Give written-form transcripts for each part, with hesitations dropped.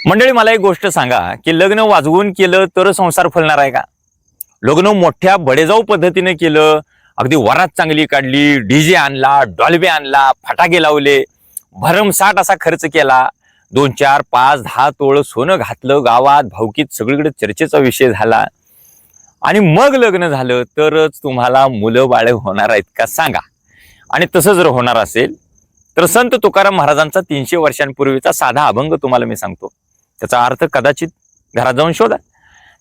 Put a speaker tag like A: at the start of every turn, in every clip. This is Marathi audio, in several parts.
A: मंडळी, मला एक गोष्ट सांगा की लग्न वाजवून केलं तर संसार फलणार आहे का? लग्न मोठ्या बडेजाऊ पद्धतीने केलं, अगदी वरात चांगली काढली, डीजे आणला, डॉल्बी आणला, फटाके लावले, भरमसाठ असा खर्च केला, 2 4 5 10 तोळ सोनं घातलं, गावात भावकीत सगळीकडे चर्चेचा विषय झाला आणि मग लग्न झालं तरच तुम्हाला मुलं बाळे होणार आहेत का सांगा? आणि तसं जर होणार असेल तर संत तुकाराम महाराजांचा 300 वर्षांपूर्वीचा साधा अभंग तुम्हाला मी सांगतो. त्याचा अर्थ कदाचित घरात जाऊन शोधा.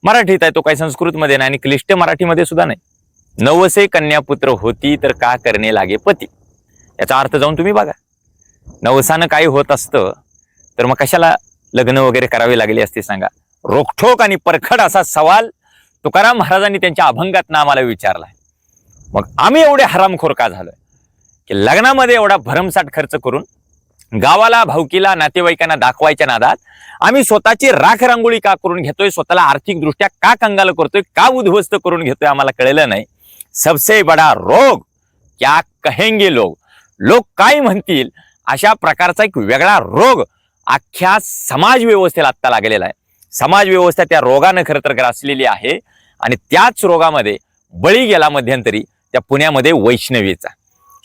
A: मराठीत आहे तो, काही संस्कृतमध्ये नाही आणि क्लिष्ट मराठीमध्ये सुद्धा नाही. नवसे कन्यापुत्र होती तर का करणे लागे पती. याचा अर्थ जाऊन तुम्ही बघा. नवसानं काही होत असतं तर मग कशाला लग्न वगैरे करावे लागले असते सांगा? रोखठोक आणि परखड असा सवाल तुकाराम महाराजांनी त्यांच्या अभंगात आम्हाला विचारलाय. मग आम्ही एवढे हरामखोर का झालोय की लग्नामध्ये एवढा भरमसाठ खर्च करून गावाला, भावकीला, नातेवाईकांना दाखवायच्या नादात आम्ही स्वतःची राख रांगोळी का करून घेतोय, स्वतःला आर्थिक दृष्ट्या का कंगाल करतोय, का उद्ध्वस्त करून घेतोय आम्हाला कळलं नाही. सबसे बडा रोग क्या कहेंगे लोग, लोक काय म्हणतील, अशा प्रकारचा एक वेगळा रोग अख्ख्या समाज व्यवस्थेला आत्ता लागलेला आहे. समाज व्यवस्था त्या रोगानं खरं तर ग्रासलेली आहे आणि त्याच रोगामध्ये बळी गेला मध्यंतरी त्या पुण्यामध्ये वैष्णवीचा.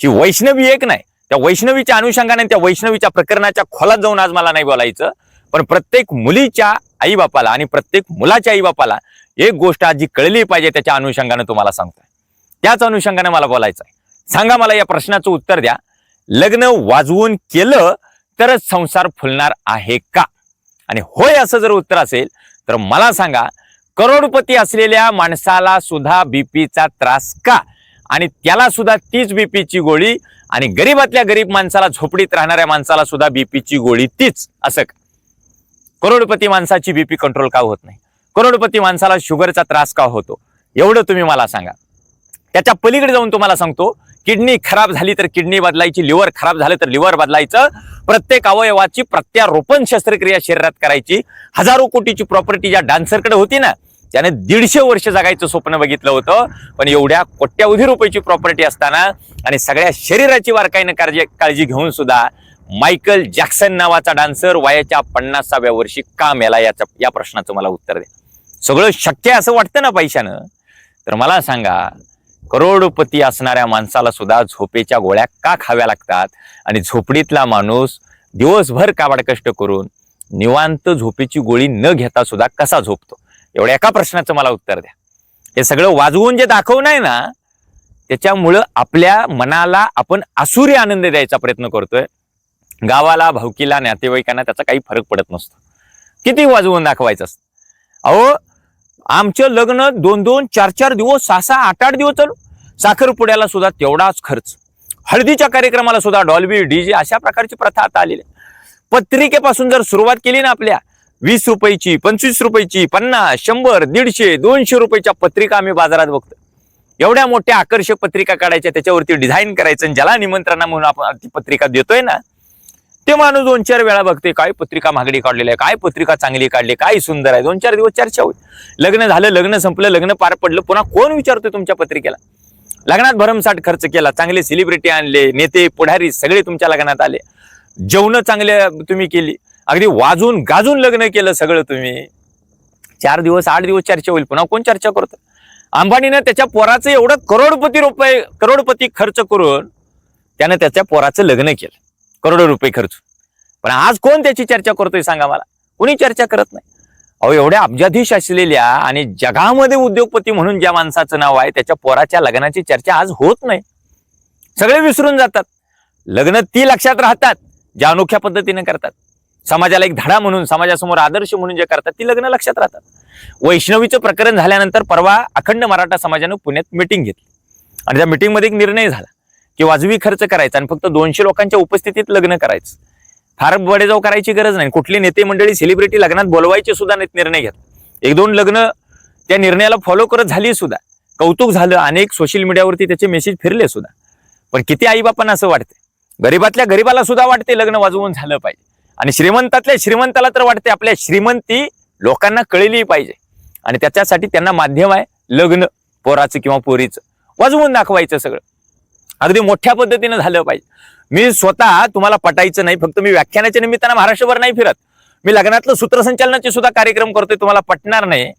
A: ही वैष्णवी एक नाही, त्या वैष्णवीच्या अनुषंगाने, त्या वैष्णवीच्या प्रकरणाच्या खोलात जाऊन आज मला नाही बोलायचं, पण प्रत्येक मुलीच्या आईबापाला आणि प्रत्येक मुलाच्या आईबापाला एक गोष्ट आज जी कळली पाहिजे त्याच्या अनुषंगाने तुम्हाला सांगतोय. त्याच अनुषंगाने मला बोलायचं आहे. सांगा, मला या प्रश्नाचं उत्तर द्या. लग्न वाजवून केलं तरच संसार फुलणार आहे का? आणि होय असं जर उत्तर असेल तर मला सांगा, करोडपती असलेल्या माणसाला सुद्धा बीपीचा त्रास का? आणि त्याला सुद्धा तीच बीपीची गोळी, आणि गरीबातल्या गरीब माणसाला, झोपडीत राहणाऱ्या माणसाला सुद्धा बीपीची गोळी तीच, असं का? करोडपती माणसाची बीपी कंट्रोल का होत नाही? करोडपती माणसाला शुगरचा त्रास का होतो? एवढं तुम्ही मला सांगा. त्याच्या पलीकडे जाऊन तुम्हाला सांगतो, किडनी खराब झाली तर किडनी बदलायची, लिव्हर खराब झालं तर लिव्हर बदलायचं, प्रत्येक अवयवाची प्रत्यारोपण शस्त्रक्रिया शरीरात करायची. हजारो कोटीची प्रॉपर्टी ज्या डान्सरकडे होती ना, त्याने 150 वर्ष जगायचं स्वप्न बघितलं होतं, पण एवढ्या कोट्यावधी रुपयाची प्रॉपर्टी असताना आणि सगळ्या शरीराची बारकाईनं काळजी घेऊन सुद्धा मायकल जॅक्सन नावाचा डान्सर वयाच्या 50व्या वर्षी का मेला? या प्रश्नाचं मला उत्तर द्या. सगळं शक्य असं वाटतं ना पैशानं, तर मला सांगा, करोडपती असणाऱ्या माणसाला सुद्धा झोपेच्या गोळ्या का खाव्या लागतात? आणि झोपडीतला माणूस दिवसभर काबाड कष्ट करून निवांत झोपेची गोळी न घेता सुद्धा कसा झोपतो? एवढ्या एका प्रश्नाचं मला उत्तर द्या. हे सगळं वाजवून जे दाखवणं आहे ना, त्याच्यामुळं आपल्या मनाला आपण आसुरी आनंद द्यायचा प्रयत्न करतोय. गावाला, भावकीला, नातेवाईकांना त्याचा काही फरक पडत नसतो. किती वाजवून दाखवायचं असतं? अहो, आमचं लग्न 2-2, 4-4 दिवस, 6-6, 8-8 दिवस चालू. साखरपुड्याला सुद्धा तेवढाच खर्च, हळदीच्या कार्यक्रमाला सुद्धा डॉल्बी, डीजे, अशा प्रकारची प्रथा आता आलेली. पत्रिकेपासून जर सुरुवात केली ना, आपल्या 20 रुपयाची, 25 रुपयाची, 50, 100, 150, 200 रुपयाच्या पत्रिका आम्ही बाजारात बघतो. एवढ्या मोठ्या आकर्षक पत्रिका काढायच्या, त्याच्यावरती डिझाईन करायचं, ज्याला निमंत्रण म्हणून आपण ती पत्रिका देतोय ना, ते माणूस 2-4 वेळा बघते, काय पत्रिका महागडी काढलेली आहे, काय पत्रिका चांगली काढली, काय सुंदर आहे. 2-4 दिवस चर्चा होईल. लग्न झालं, लग्न संपलं, लग्न पार पडलं, पुन्हा कोण विचारतोय तुमच्या पत्रिकेला? लग्नात भरमसाठ खर्च केला, चांगले सेलिब्रिटी आणले, नेते पुढारी सगळे तुमच्या लग्नात आले, जेवण चांगले तुम्ही केली, अगदी वाजून गाजून लग्न केलं सगळं तुम्ही. 4 दिवस 8 दिवस चर्चा होईल, पुन्हा कोण चर्चा करतं? अंबानीनं त्याच्या पोराचं एवढं करोडपती खर्च करून त्यानं त्याच्या पोराचं लग्न केलं, करोडो रुपये खर्च. पण आज कोण त्याची चर्चा करतोय सांगा मला? कोणी चर्चा करत नाही. अहो, एवढ्या अब्जाधीश असलेल्या आणि जगामध्ये उद्योगपती म्हणून ज्या माणसाचं नाव आहे, त्याच्या पोराच्या लग्नाची चर्चा आज होत नाही. सगळे विसरून जातात. लग्न ती लक्षात राहतात ज्या अनोख्या पद्धतीने करतात. समाजाला एक धडा म्हणून, समाजासमोर आदर्श म्हणून जे करतात, ती लग्न लक्षात राहतात. वैष्णवीचं प्रकरण झाल्यानंतर परवा अखंड मराठा समाजानं पुण्यात मिटिंग घेतली आणि त्या मिटिंगमध्ये एक निर्णय झाला की वाजवी खर्च करायचा आणि फक्त 200 लोकांच्या उपस्थितीत लग्न करायचं. फार बडेजाव करायची गरज नाही. कुठली नेते मंडळी, सेलिब्रिटी लग्नात बोलवायचे सुद्धा नाहीत. निर्णय घेतला. 1-2 लग्न त्या निर्णयाला फॉलो करत झाली सुद्धा. कौतुक झालं, अनेक सोशल मीडियावरती त्याचे मेसेज फिरले सुद्धा. पण किती आईबापांना असं वाटते, गरीबातल्या गरीबाला सुद्धा वाटते लग्न वाजवून झालं पाहिजे, आणि श्रीमंतातल्या श्रीमंताला तर वाटते आपल्या श्रीमंती लोकांना कळली पाहिजे, आणि त्याच्यासाठी त्यांना माध्यम आहे लग्न, पोराचं किंवा पोरीचं वाजवून दाखवायचं सगळं. अगदी मोठ्या पद्धतीने झालं पाहिजे. मी स्वतः तुम्हाला पटायचं नाही, फक्त मी व्याख्यानाच्या निमित्तानं महाराष्ट्रभर नाही फिरत. मी लग्नातलं सूत्रसंचालनाचे सुद्धा कार्यक्रम करतोय, तुम्हाला पटणार नाही.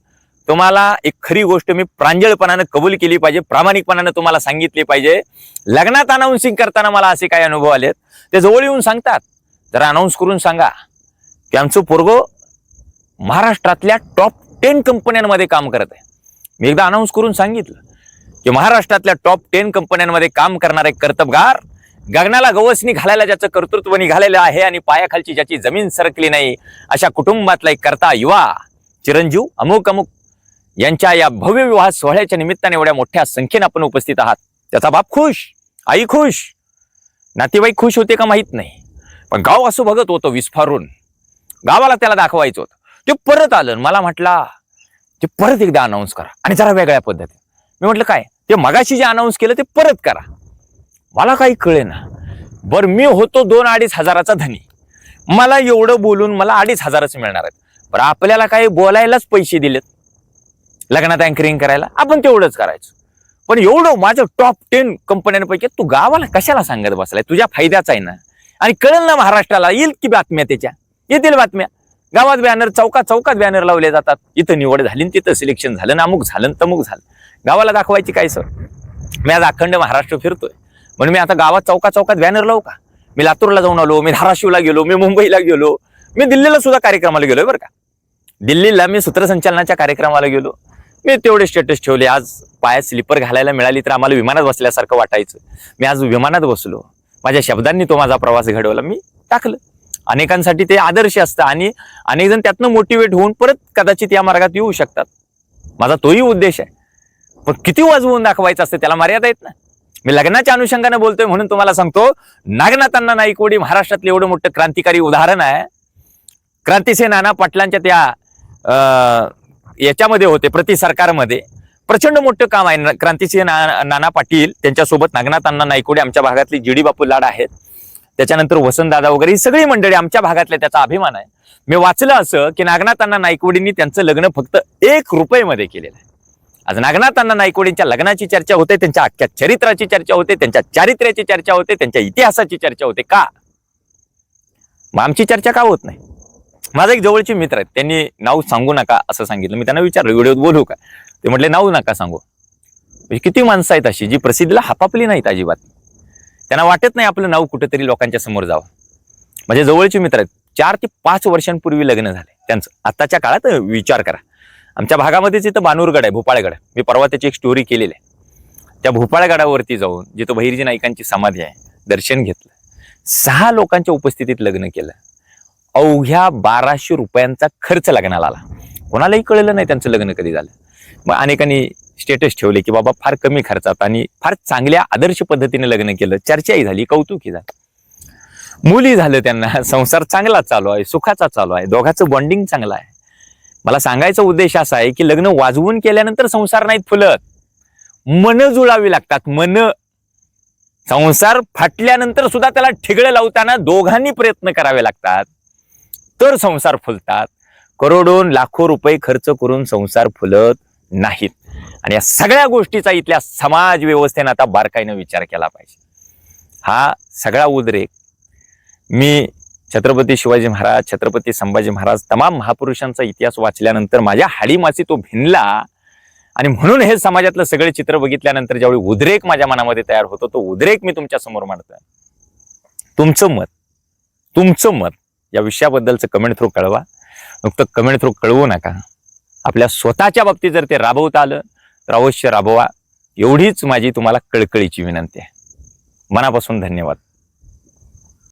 A: तुम्हाला एक खरी गोष्ट मी प्रांजळपणानं कबूल केली पाहिजे, प्रामाणिकपणानं तुम्हाला सांगितली पाहिजे. लग्नात अनाउन्सिंग करताना मला असे काही अनुभव आलेत, ते जवळ येऊन सांगतात, जरा अनाऊन्स करून सांगा की आमचं पोरगं महाराष्ट्रातल्या टॉप 10 कंपन्यांमध्ये काम करत आहे. मी एकदा अनाऊन्स करून सांगितलं की महाराष्ट्रातल्या टॉप 10 कंपन्यांमध्ये काम करणारे कर्तबगार, गगनाला गवसणी घालायला ज्याचं कर्तृत्व निघालेलं आहे आणि पायाखालची ज्याची जमीन सरकली नाही, अशा कुटुंबातला एक करता युवा चिरंजीव अमुक अमुक यांच्या या भव्य विवाह सोहळ्याच्या निमित्ताने एवढ्या मोठ्या संख्येने आपण उपस्थित आहात. त्याचा बाप खुश, आई खुश, नातेवाईक खुश होते का माहित नाही, पण गाव असं बघत होतं विस्फारून. गावाला त्याला दाखवायचं होतं. ते परत आलं, मला म्हटला ते परत एकदा अनाऊन्स करा आणि जरा वेगळ्या पद्धतीने. मी म्हटलं काय? ते मगाशी जे अनाऊन्स केलं ते परत करा. मला काही कळे ना. बरं, मी होतो 2-2.5 हजाराचा धनी, मला एवढं बोलून मला 2.5 हजारच मिळणार आहेत. बरं, आपल्याला काही बोलायलाच पैसे दिलेत, लग्नात अँकरिंग करायला, आपण तेवढंच करायचं. पण एवढं माझं टॉप 10 कंपन्यांपैकी तू गावाला कशाला सांगत बसलाय? तुझ्या फायद्याचा आहे ना. आणि कळेल ना महाराष्ट्राला, येईल की बातम्या, त्याच्या येतील बातम्या. गावात बॅनर, चौकात बॅनर लावले जातात, इथं निवड झाली, तिथं सिलेक्शन झालं, अमुक झालं, तमुक झालं. गावाला दाखवायची काय सर? मी आज अखंड महाराष्ट्र फिरतोय, म्हणून मी आता गावात चौकात बॅनर लावू का? मी लातूरला जाऊन आलो, मी धाराशिवला गेलो, मी मुंबईला गेलो, मी दिल्लीला सुद्धा कार्यक्रमाला गेलोय बरं का. दिल्लीला मी सूत्रसंचालनाच्या कार्यक्रमाला गेलो, मी तेवढे स्टेटस ठेवले. आज पायात स्लीपर घालायला मिळाली तर आम्हाला विमानात बसल्यासारखं वाटायचं. मी आज विमानात बसलो, माझ्या शब्दांनी तो माझा प्रवास घडवला, मी टाकलं. अनेकांसाठी ते आदर्श असतं आणि अनेक जण त्यातनं मोटिवेट होऊन परत कदाचित या मार्गात येऊ शकतात. माझा तोही उद्देश आहे. पण किती वाजवून दाखवायचं असतं, त्याला मर्यादा आहेत ना. मी लग्नाच्या अनुषंगाने बोलतोय म्हणून तुम्हाला सांगतो, नागनाथांना नाईकवाडी महाराष्ट्रातलं एवढं मोठं क्रांतिकारी उदाहरण आहे. क्रांतिसिंह नाना पाटलांच्या त्या याच्यामध्ये होते, प्रति सरकारमध्ये प्रचंड मोठं काम आहे. क्रांतिसिंह नाना पाटील, त्यांच्यासोबत नागनाथांना नाईकवाडी आमच्या भागातली जीडी बापू लाड आहेत, त्याच्यानंतर वसंतदादा वगैरे ही सगळी मंडळी आमच्या भागातल्या, त्याचा अभिमान आहे. मी वाचलं असं की नागनाथांना नाईकवाडींनी त्यांचं लग्न फक्त 1 रुपयामध्ये केलेलं आहे. आज नागनाथांना नाईकवाडींच्या लग्नाची चर्चा होते, त्यांच्या अख्ख्या चरित्राची चर्चा होते, त्यांच्या चारित्र्याची चर्चा होते, त्यांच्या इतिहासाची चर्चा होते. का? मग आमची चर्चा का होत नाही? माझा एक जवळचे मित्र आहेत, त्यांनी नाव सांगू नका असं सांगितलं. मी त्यांना विचारलं, व्हिडिओत बोलू का? ते म्हटले नाव नका सांगू. म्हणजे किती माणसं आहेत अशी जी प्रसिद्धीला हापापली नाहीत अजिबात. त्यांना वाटत नाही आपलं नाव कुठेतरी लोकांच्या समोर जावं. माझे जवळचे मित्र आहेत, 4 ते 5 वर्षांपूर्वी लग्न झाले त्यांचं. आत्ताच्या काळात विचार करा, आमच्या भागामध्येच इथं बानूरगड आहे, भोपाळगड. मी परवा त्याची एक स्टोरी केलेली आहे. त्या भोपाळगडावरती जाऊन जिथं बहिर्जी नाईकांची समाधी आहे, दर्शन घेतलं. 6 लोकांच्या उपस्थितीत लग्न केलं. अवघ्या 1200 रुपयांचा खर्च लग्नाला आला. कोणालाही कळलं नाही त्यांचं लग्न कधी झालं. मग अनेकांनी स्टेटस ठेवले की बाबा फार कमी खर्चात आणि फार चांगल्या आदर्श पद्धतीने लग्न केलं. चर्चाही झाली, कौतुकही झालं, मुली झालं, त्यांना संसार चांगला चालू आहे, सुखाचा चालू आहे, दोघांचं बॉन्डिंग चांगलं आहे. मला सांगायचा उद्देश असा आहे की लग्न वाजवून केल्यानंतर संसार नाहीत फुलत, मन जुळावी लागतात. मन, संसार फाटल्यानंतर सुद्धा त्याला ठिगळं लावताना दोघांनी प्रयत्न करावे लागतात, तर संसार फुलतात. करोडो लाखो रुपये खर्च करून संसार फुलत नाहीत. आणि या सगळ्या गोष्टीचा इथल्या समाज व्यवस्थेने आता बारकाईने विचार केला पाहिजे. हा सगळा उद्रेक मी छत्रपती शिवाजी महाराज, छत्रपती संभाजी महाराज, तमाम महापुरुषांचा इतिहास वाचल्यानंतर माझ्या हाडीमासी तो भिनला. आणि म्हणून हे समाजातलं सगळे चित्र बघितल्यानंतर ज्यावेळी उद्रेक माझ्या मनामध्ये तयार होतो, तो उद्रेक मी तुमच्या समोर मांडतोय. तुमचं मत या विषयाबद्दलचं कमेंट थ्रू कळवा. नुकतं कमेंट थ्रू कळवू नका. आपल्या स्वतःच्या बाबतीत जर ते राबवता आलं तर अवश्य राबवा. एवढीच माझी तुम्हाला कळकळीची विनंती आहे. मनापासून धन्यवाद.